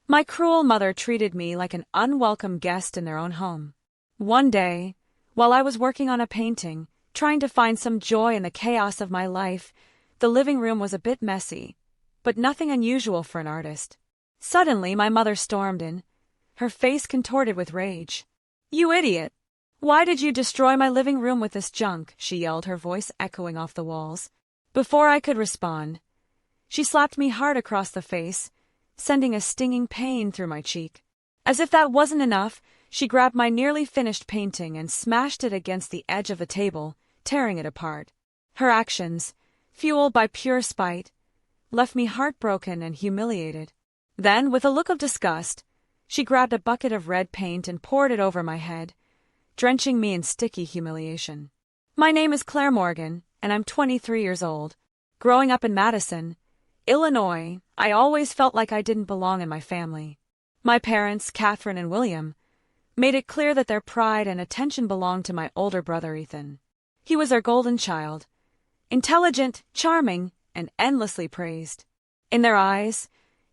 My cruel mother treated me like an unwelcome guest in their own home. One day, while I was working on a painting, trying to find some joy in the chaos of my life, the living room was a bit messy, but nothing unusual for an artist. Suddenly, my mother stormed in, her face contorted with rage. "You idiot! Why did you destroy my living room with this junk?" she yelled, her voice echoing off the walls. Before I could respond, she slapped me hard across the face, sending a stinging pain through my cheek. As if that wasn't enough, she grabbed my nearly finished painting and smashed it against the edge of the table, tearing it apart. Her actions, fueled by pure spite, left me heartbroken and humiliated. Then, with a look of disgust, she grabbed a bucket of red paint and poured it over my head, drenching me in sticky humiliation. My name is Claire Morgan, and I'm 23 years old. Growing up in Madison, Illinois, I always felt like I didn't belong in my family. My parents, Catherine and William, made it clear that their pride and attention belonged to my older brother Ethan. He was their golden child, intelligent, charming, and endlessly praised. In their eyes,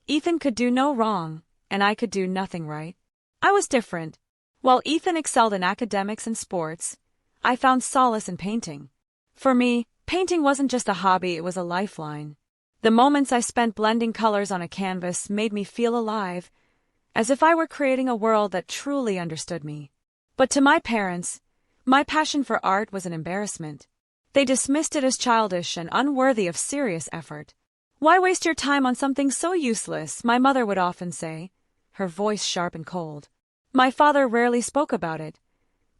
Ethan could do no wrong, and I could do nothing right. I was different. While Ethan excelled in academics and sports, I found solace in painting. For me, painting wasn't just a hobby, it was a lifeline. The moments I spent blending colors on a canvas made me feel alive, as if I were creating a world that truly understood me. But to my parents, my passion for art was an embarrassment. They dismissed it as childish and unworthy of serious effort. "Why waste your time on something so useless?" my mother would often say, her voice sharp and cold. My father rarely spoke about it,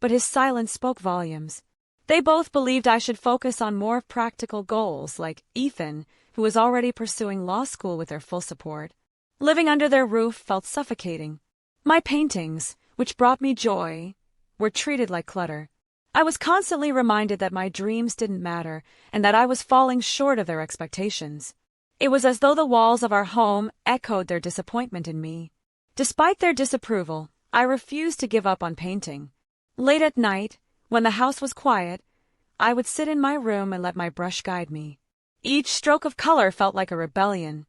but his silence spoke volumes. They both believed I should focus on more practical goals, like Ethan, who was already pursuing law school with their full support. Living under their roof felt suffocating. My paintings, which brought me joy, were treated like clutter. I was constantly reminded that my dreams didn't matter and that I was falling short of their expectations. It was as though the walls of our home echoed their disappointment in me. Despite their disapproval, I refused to give up on painting. Late at night, when the house was quiet, I would sit in my room and let my brush guide me. Each stroke of color felt like a rebellion,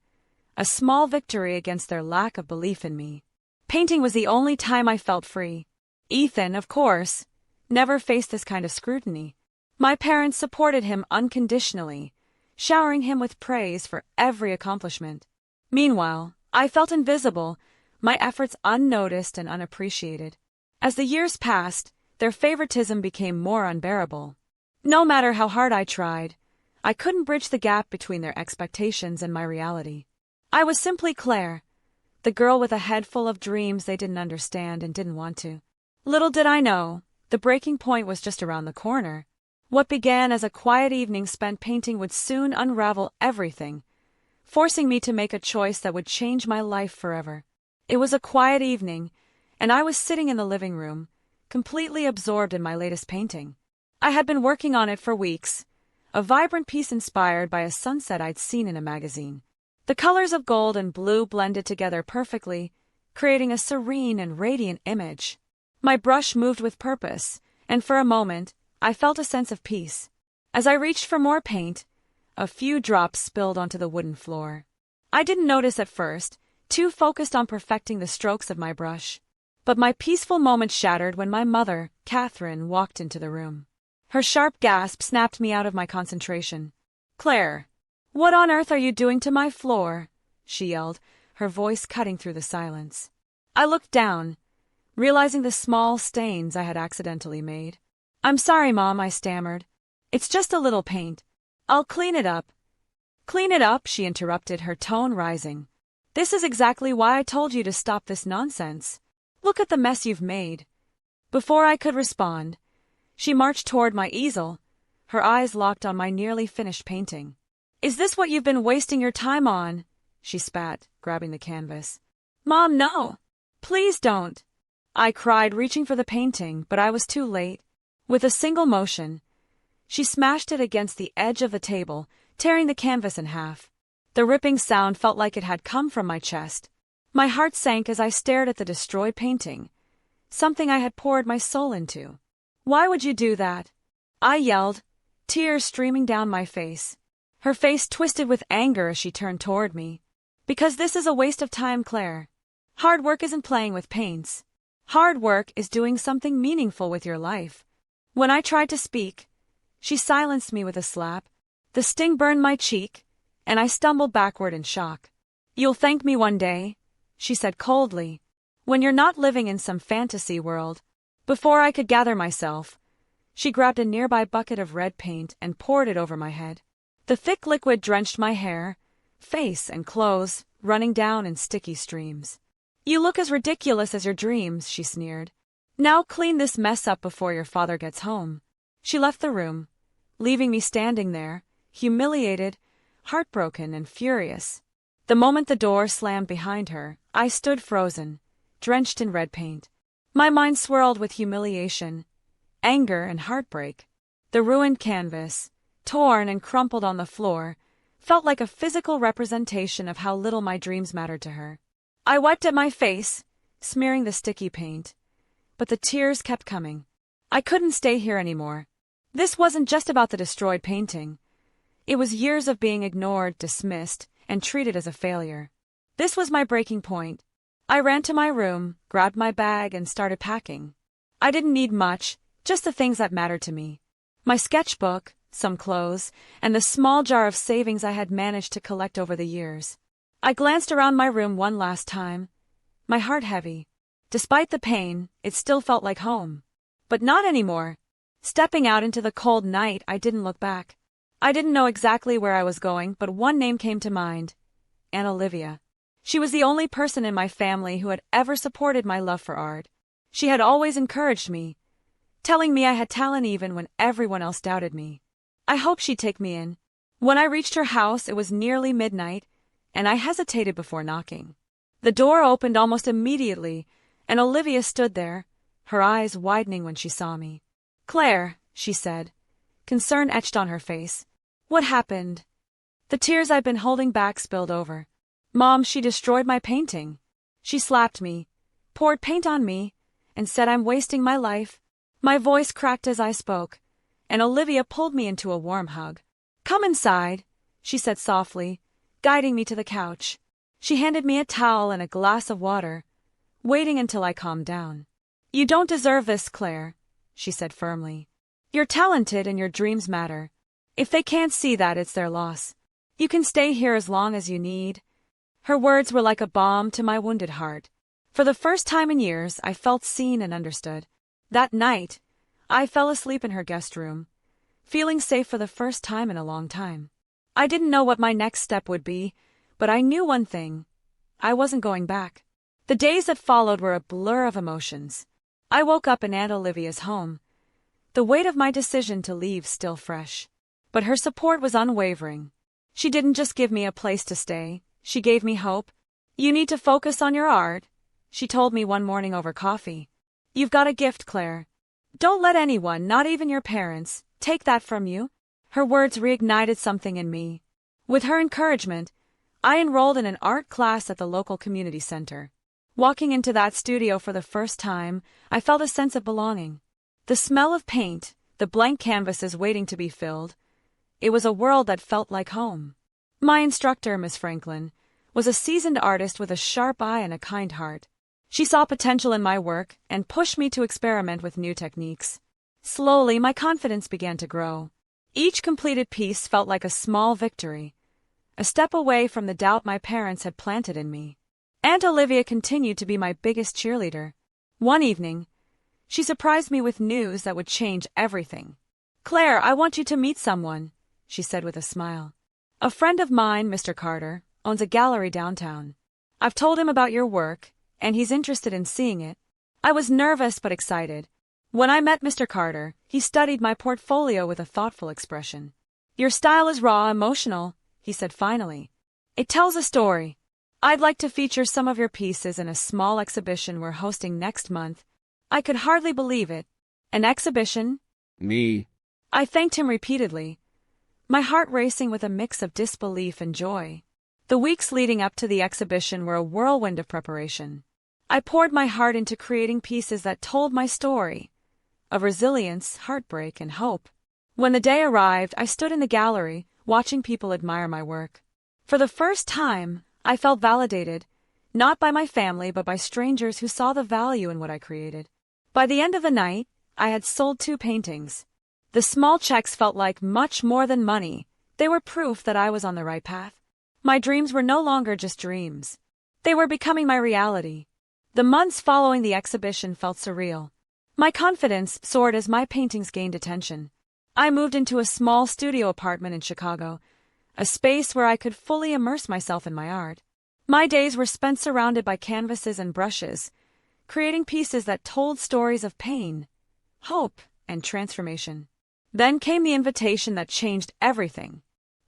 a small victory against their lack of belief in me. Painting was the only time I felt free. Ethan, of course, never faced this kind of scrutiny. My parents supported him unconditionally, showering him with praise for every accomplishment. Meanwhile, I felt invisible, my efforts unnoticed and unappreciated. As the years passed, their favoritism became more unbearable. No matter how hard I tried, I couldn't bridge the gap between their expectations and my reality. I was simply Claire, the girl with a head full of dreams they didn't understand and didn't want to. Little did I know, the breaking point was just around the corner. What began as a quiet evening spent painting would soon unravel everything, forcing me to make a choice that would change my life forever. It was a quiet evening, and I was sitting in the living room, completely absorbed in my latest painting. I had been working on it for weeks, a vibrant piece inspired by a sunset I'd seen in a magazine. The colors of gold and blue blended together perfectly, creating a serene and radiant image. My brush moved with purpose, and for a moment, I felt a sense of peace. As I reached for more paint, a few drops spilled onto the wooden floor. I didn't notice at first, too focused on perfecting the strokes of my brush. But my peaceful moment shattered when my mother, Catherine, walked into the room. Her sharp gasp snapped me out of my concentration. "Claire, what on earth are you doing to my floor?" she yelled, her voice cutting through the silence. I looked down, realizing the small stains I had accidentally made. "I'm sorry, Mom," I stammered. "It's just a little paint. I'll clean it up." "Clean it up?" she interrupted, her tone rising. "This is exactly why I told you to stop this nonsense. Look at the mess you've made." Before I could respond, she marched toward my easel, her eyes locked on my nearly finished painting. "Is this what you've been wasting your time on?" she spat, grabbing the canvas. "Mom, no! Please don't!" I cried, reaching for the painting, but I was too late. With a single motion, she smashed it against the edge of the table, tearing the canvas in half. The ripping sound felt like it had come from my chest. My heart sank as I stared at the destroyed painting, something I had poured my soul into. "Why would you do that?" I yelled, tears streaming down my face. Her face twisted with anger as she turned toward me. "Because this is a waste of time, Claire. Hard work isn't playing with paints. Hard work is doing something meaningful with your life. When I tried to speak, she silenced me with a slap. The sting burned my cheek, and I stumbled backward in shock. "You'll thank me one day," she said coldly, "when you're not living in some fantasy world." Before I could gather myself, she grabbed a nearby bucket of red paint and poured it over my head. The thick liquid drenched my hair, face, and clothes, running down in sticky streams. "You look as ridiculous as your dreams," she sneered. "Now clean this mess up before your father gets home." She left the room, leaving me standing there, humiliated, heartbroken, and furious. The moment the door slammed behind her, I stood frozen, drenched in red paint. My mind swirled with humiliation, anger, and heartbreak. The ruined canvas, torn and crumpled on the floor, felt like a physical representation of how little my dreams mattered to her. I wiped at my face, smearing the sticky paint, but the tears kept coming. I couldn't stay here anymore. This wasn't just about the destroyed painting. It was years of being ignored, dismissed, and treated as a failure. This was my breaking point. I ran to my room, grabbed my bag, and started packing. I didn't need much, just the things that mattered to me. My sketchbook, some clothes, and the small jar of savings I had managed to collect over the years. I glanced around my room one last time, my heart heavy. Despite the pain, it still felt like home. But not anymore. Stepping out into the cold night, I didn't look back. I didn't know exactly where I was going, but one name came to mind: Aunt Olivia. She was the only person in my family who had ever supported my love for art. She had always encouraged me, telling me I had talent even when everyone else doubted me. I hoped she'd take me in. When I reached her house, it was nearly midnight, and I hesitated before knocking. The door opened almost immediately, and Olivia stood there, her eyes widening when she saw me. "Claire," she said, concern etched on her face. "What happened?" The tears I'd been holding back spilled over. "Mom, she destroyed my painting. She slapped me, poured paint on me, and said I'm wasting my life." My voice cracked as I spoke, and Olivia pulled me into a warm hug. "Come inside," she said softly, guiding me to the couch. She handed me a towel and a glass of water, waiting until I calmed down. "You don't deserve this, Claire," she said firmly. "You're talented and your dreams matter. If they can't see that, it's their loss. You can stay here as long as you need." Her words were like a balm to my wounded heart. For the first time in years, I felt seen and understood. That night, I fell asleep in her guest room, feeling safe for the first time in a long time. I didn't know what my next step would be, but I knew one thing: I wasn't going back. The days that followed were a blur of emotions. I woke up in Aunt Olivia's home, the weight of my decision to leave still fresh. But her support was unwavering. She didn't just give me a place to stay, she gave me hope. "You need to focus on your art," she told me one morning over coffee. "You've got a gift, Claire. Don't let anyone, not even your parents, take that from you." Her words reignited something in me. With her encouragement, I enrolled in an art class at the local community center. Walking into that studio for the first time, I felt a sense of belonging. The smell of paint, the blank canvases waiting to be filled. It was a world that felt like home. My instructor, Miss Franklin, was a seasoned artist with a sharp eye and a kind heart. She saw potential in my work and pushed me to experiment with new techniques. Slowly, my confidence began to grow. Each completed piece felt like a small victory, a step away from the doubt my parents had planted in me. Aunt Olivia continued to be my biggest cheerleader. One evening, she surprised me with news that would change everything. "Claire, I want you to meet someone," she said with a smile. "A friend of mine, Mr. Carter, owns a gallery downtown. I've told him about your work, and he's interested in seeing it." I was nervous but excited. When I met Mr. Carter, he studied my portfolio with a thoughtful expression. "Your style is raw, emotional," he said finally. "It tells a story. I'd like to feature some of your pieces in a small exhibition we're hosting next month." I could hardly believe it. An exhibition? Me. I thanked him repeatedly, my heart racing with a mix of disbelief and joy. The weeks leading up to the exhibition were a whirlwind of preparation. I poured my heart into creating pieces that told my story of resilience, heartbreak, and hope. When the day arrived, I stood in the gallery, watching people admire my work. For the first time, I felt validated, not by my family but by strangers who saw the value in what I created. By the end of the night, I had sold 2 paintings. The small checks felt like much more than money. They were proof that I was on the right path. My dreams were no longer just dreams. They were becoming my reality. The months following the exhibition felt surreal. My confidence soared as my paintings gained attention. I moved into a small studio apartment in Chicago, a space where I could fully immerse myself in my art. My days were spent surrounded by canvases and brushes, creating pieces that told stories of pain, hope, and transformation. Then came the invitation that changed everything.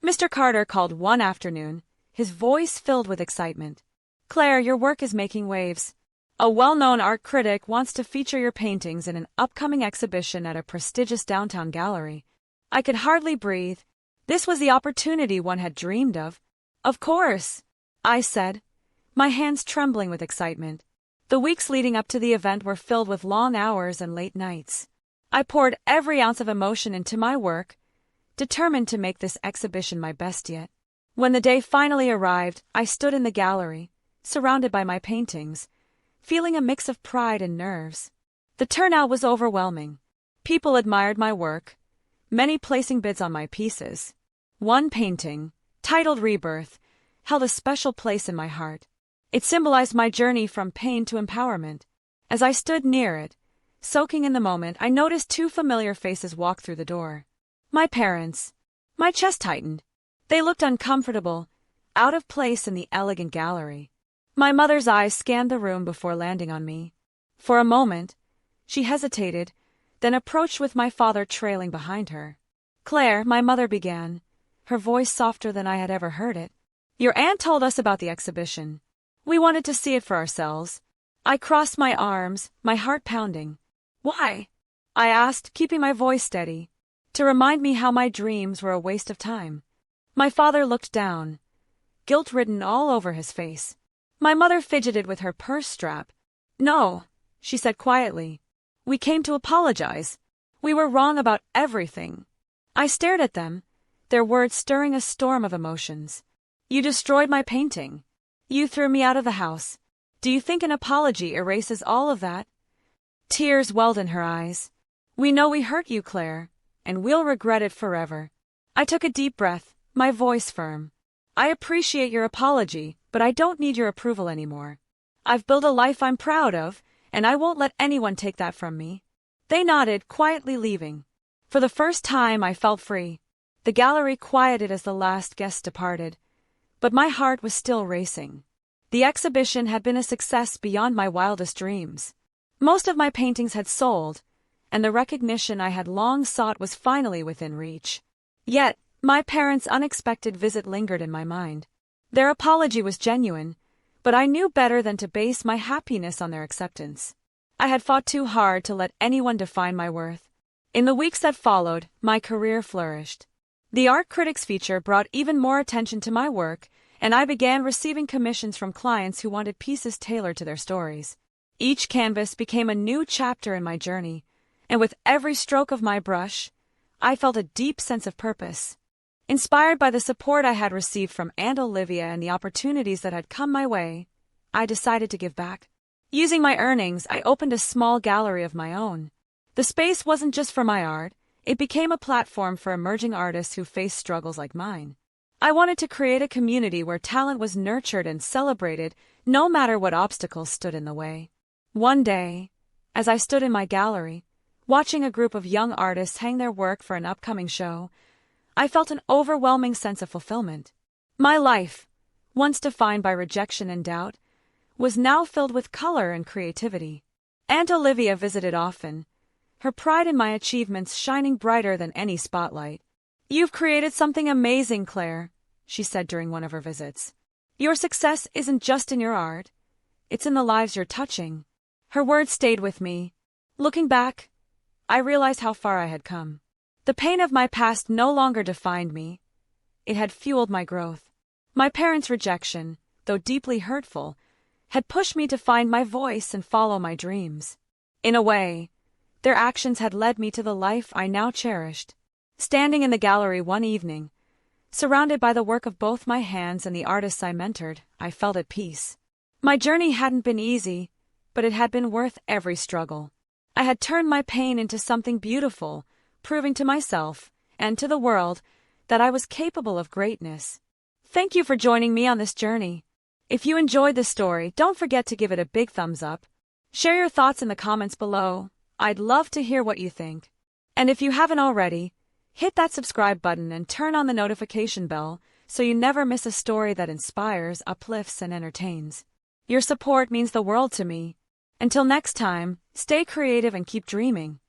Mr. Carter called one afternoon, his voice filled with excitement. "Claire, your work is making waves. A well-known art critic wants to feature your paintings in an upcoming exhibition at a prestigious downtown gallery." I could hardly breathe. This was the opportunity one had dreamed of. "Of course," I said, my hands trembling with excitement. The weeks leading up to the event were filled with long hours and late nights. I poured every ounce of emotion into my work, determined to make this exhibition my best yet. When the day finally arrived, I stood in the gallery, surrounded by my paintings, feeling a mix of pride and nerves. The turnout was overwhelming. People admired my work, many placing bids on my pieces. One painting, titled Rebirth, held a special place in my heart. It symbolized my journey from pain to empowerment. As I stood near it, soaking in the moment, I noticed 2 familiar faces walk through the door. My parents. My chest tightened. They looked uncomfortable, out of place in the elegant gallery. My mother's eyes scanned the room before landing on me. For a moment, she hesitated, then approached with my father trailing behind her. "Claire," my mother began, her voice softer than I had ever heard it. "Your aunt told us about the exhibition. We wanted to see it for ourselves." I crossed my arms, my heart pounding. "Why?" I asked, keeping my voice steady. "To remind me how my dreams were a waste of time." My father looked down, guilt written all over his face. My mother fidgeted with her purse strap. "No," she said quietly. "We came to apologize. We were wrong about everything." I stared at them, their words stirring a storm of emotions. "You destroyed my painting. You threw me out of the house. Do you think an apology erases all of that?" Tears welled in her eyes. "We know we hurt you, Claire, and we'll regret it forever." I took a deep breath, my voice firm. "I appreciate your apology, but I don't need your approval anymore. I've built a life I'm proud of, and I won't let anyone take that from me." They nodded, quietly leaving. For the first time, I felt free. The gallery quieted as the last guest departed, but my heart was still racing. The exhibition had been a success beyond my wildest dreams. Most of my paintings had sold, and the recognition I had long sought was finally within reach. Yet, my parents' unexpected visit lingered in my mind. Their apology was genuine, but I knew better than to base my happiness on their acceptance. I had fought too hard to let anyone define my worth. In the weeks that followed, my career flourished. The Art Critics feature brought even more attention to my work, and I began receiving commissions from clients who wanted pieces tailored to their stories. Each canvas became a new chapter in my journey, and with every stroke of my brush, I felt a deep sense of purpose. Inspired by the support I had received from Aunt Olivia and the opportunities that had come my way, I decided to give back. Using my earnings, I opened a small gallery of my own. The space wasn't just for my art, it became a platform for emerging artists who faced struggles like mine. I wanted to create a community where talent was nurtured and celebrated, no matter what obstacles stood in the way. One day, as I stood in my gallery, watching a group of young artists hang their work for an upcoming show, I felt an overwhelming sense of fulfillment. My life, once defined by rejection and doubt, was now filled with color and creativity. Aunt Olivia visited often, her pride in my achievements shining brighter than any spotlight. "You've created something amazing, Claire," she said during one of her visits. "Your success isn't just in your art, it's in the lives you're touching." Her words stayed with me. Looking back, I realized how far I had come. The pain of my past no longer defined me. It had fueled my growth. My parents' rejection, though deeply hurtful, had pushed me to find my voice and follow my dreams. In a way, their actions had led me to the life I now cherished. Standing in the gallery one evening, surrounded by the work of both my hands and the artists I mentored, I felt at peace. My journey hadn't been easy, but it had been worth every struggle. I had turned my pain into something beautiful, proving to myself, and to the world, that I was capable of greatness. Thank you for joining me on this journey. If you enjoyed this story, don't forget to give it a big thumbs up. Share your thoughts in the comments below. I'd love to hear what you think. And if you haven't already, hit that subscribe button and turn on the notification bell so you never miss a story that inspires, uplifts, and entertains. Your support means the world to me. Until next time, stay creative and keep dreaming.